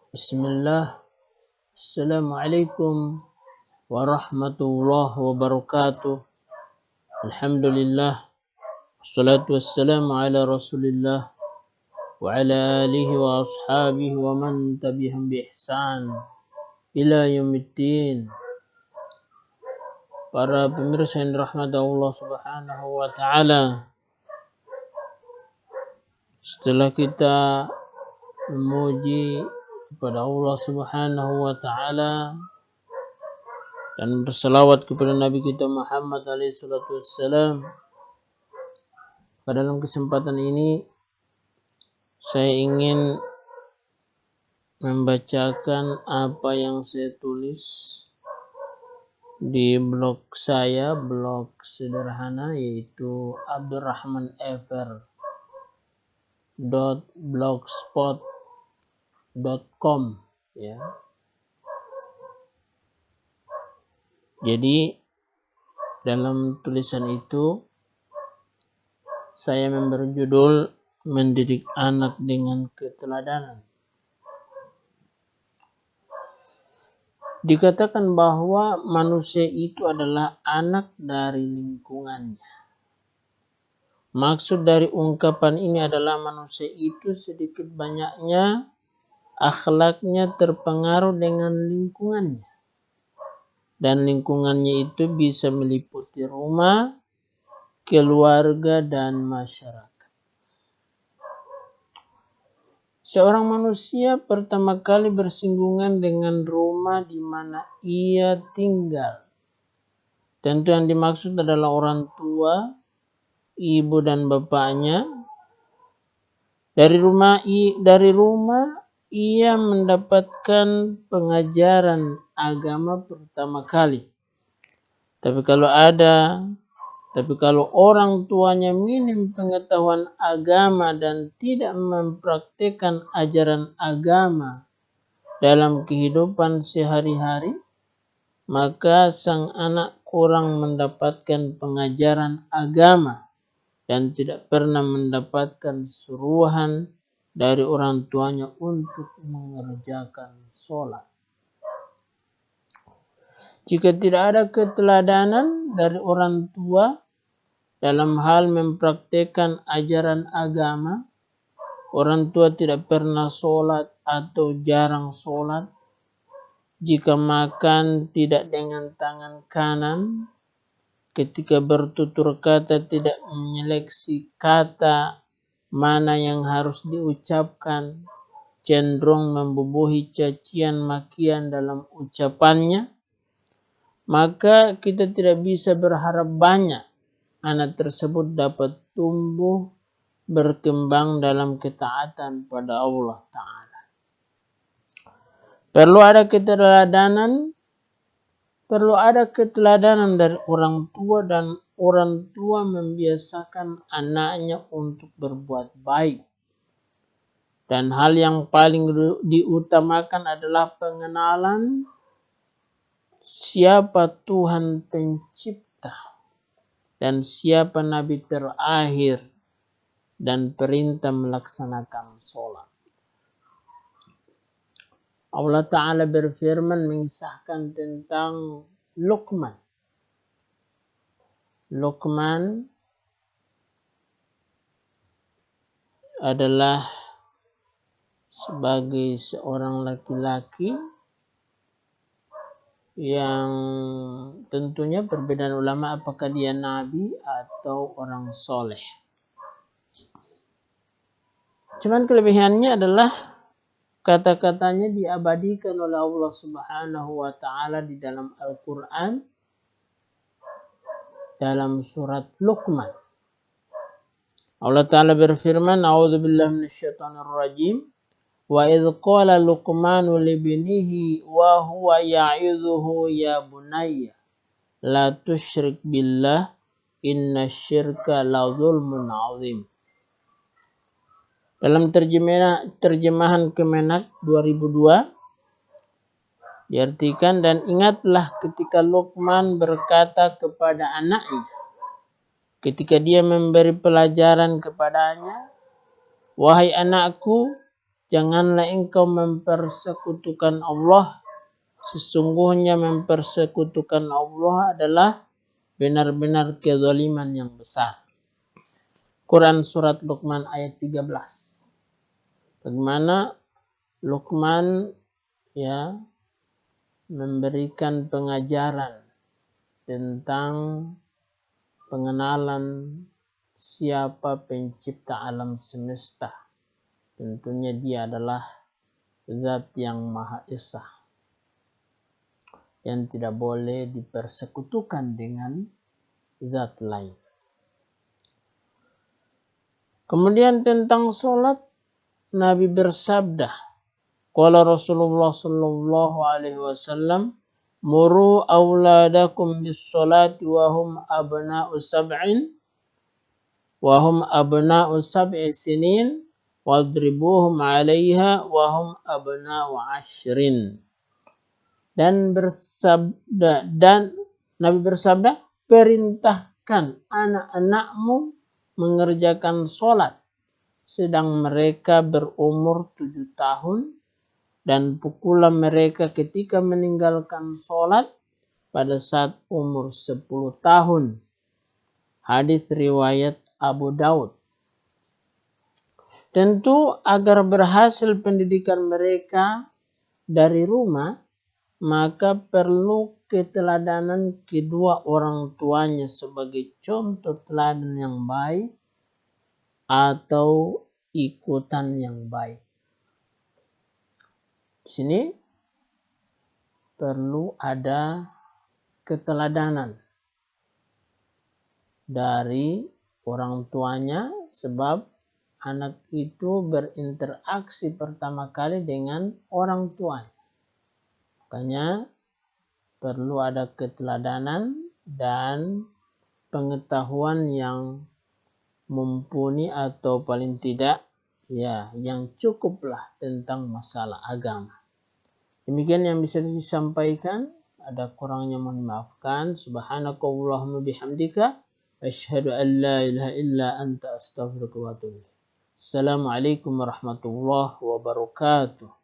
Bismillah. Assalamualaikum warahmatullahi wabarakatuh. Alhamdulillah. Wassalatu wassalamu ala rasulillah wa ala alihi wa ashabihi wa man tabi'ahum bi ihsan ila yaumiddin. Para pemirsa yang dirahmati Allah Subhanahu wa taala. Setelah kita memuji kepada Allah Subhanahu wa taala dan berselawat kepada Nabi kita Muhammad alaihi salatu wassalam, pada dalam kesempatan ini saya ingin membacakan apa yang saya tulis di blog saya, blog sederhana, yaitu abdurrahmanever.blogspot.com, ya. Jadi dalam tulisan itu saya memberi judul Mendidik Anak dengan Keteladanan. Dikatakan bahwa manusia itu adalah anak dari lingkungannya. Maksud dari ungkapan ini adalah manusia itu sedikit banyaknya akhlaknya terpengaruh dengan lingkungannya. Dan lingkungannya itu bisa meliputi rumah, keluarga, dan masyarakat. Seorang manusia pertama kali bersinggungan dengan rumah di mana ia tinggal. Tentu yang dimaksud adalah orang tua, ibu dan bapaknya. Dari rumah ia mendapatkan pengajaran agama pertama kali. Tapi kalau orang tuanya minim pengetahuan agama dan tidak mempraktikkan ajaran agama dalam kehidupan sehari-hari, maka sang anak kurang mendapatkan pengajaran agama dan tidak pernah mendapatkan suruhan dari orang tuanya untuk mengerjakan sholat. Jika tidak ada keteladanan dari orang tua dalam hal mempraktikkan ajaran agama, orang tua tidak pernah sholat atau jarang sholat. Jika makan tidak dengan tangan kanan, ketika bertutur kata tidak menyeleksi kata mana yang harus diucapkan, cenderung membubuhi cacian makian dalam ucapannya, maka kita tidak bisa berharap banyak anak tersebut dapat tumbuh berkembang dalam ketaatan pada Allah Ta'ala. Perlu ada keteladanan dari orang tua, dan orang tua membiasakan anaknya untuk berbuat baik. Dan hal yang paling diutamakan adalah pengenalan siapa Tuhan pencipta dan siapa Nabi terakhir, dan perintah melaksanakan sholat. Allah Ta'ala berfirman mengisahkan tentang Luqman. Luqman adalah sebagai seorang laki-laki yang tentunya perbedaan ulama apakah dia nabi atau orang soleh. Cuman kelebihannya adalah kata-katanya diabadikan oleh Allah Subhanahu wa taala di dalam Al-Qur'an dalam surat Luqman. Allah Ta'ala berfirman, A'udzubillahi minasyaitonir rajim. Wa idh qala Luqmanu libnihi wa huwa ya'idhuhu ya bunayya la tusyrik billah innasyirka la zulmun 'adzim. Dalam terjemahan Kemenak 2002 diartikan, dan ingatlah ketika Luqman berkata kepada anaknya ketika dia memberi pelajaran kepadanya, wahai anakku, janganlah engkau mempersekutukan Allah. Sesungguhnya mempersekutukan Allah adalah benar-benar kezaliman yang besar. Quran surat Luqman ayat 13. Bagaimana Luqman memberikan pengajaran tentang pengenalan siapa pencipta alam semesta. Tentunya dia adalah Zat yang Maha Esa, yang tidak boleh dipersekutukan dengan zat lain. Kemudian tentang sholat, Nabi bersabda, qala Rasulullah sallallahu alaihi wasallam, muru auladakum bis sholati wa hum abna'u sab'i sinin wadribuhum 'alaiha wa hum abna'u 'ashrin. Dan Nabi bersabda, perintahkan anak-anakmu mengerjakan sholat sedang mereka berumur 7 tahun dan pukullah mereka ketika meninggalkan sholat pada saat umur 10 tahun. Hadis riwayat Abu Daud. Tentu agar berhasil pendidikan mereka dari rumah, maka perlu keteladanan kedua orang tuanya sebagai contoh teladan yang baik atau ikutan yang baik. Di sini perlu ada keteladanan dari orang tuanya, sebab anak itu berinteraksi pertama kali dengan orang tuanya. Makanya perlu ada keteladanan dan pengetahuan yang mumpuni atau paling tidak yang cukuplah tentang masalah agama. Demikian yang bisa disampaikan. Ada kurangnya mohon maafkan. Subhanakallahumma bihamdika asyhadu an la ilaha illa anta astaghfiruka wa atubu ilaik. Assalamualaikum warahmatullahi wabarakatuh.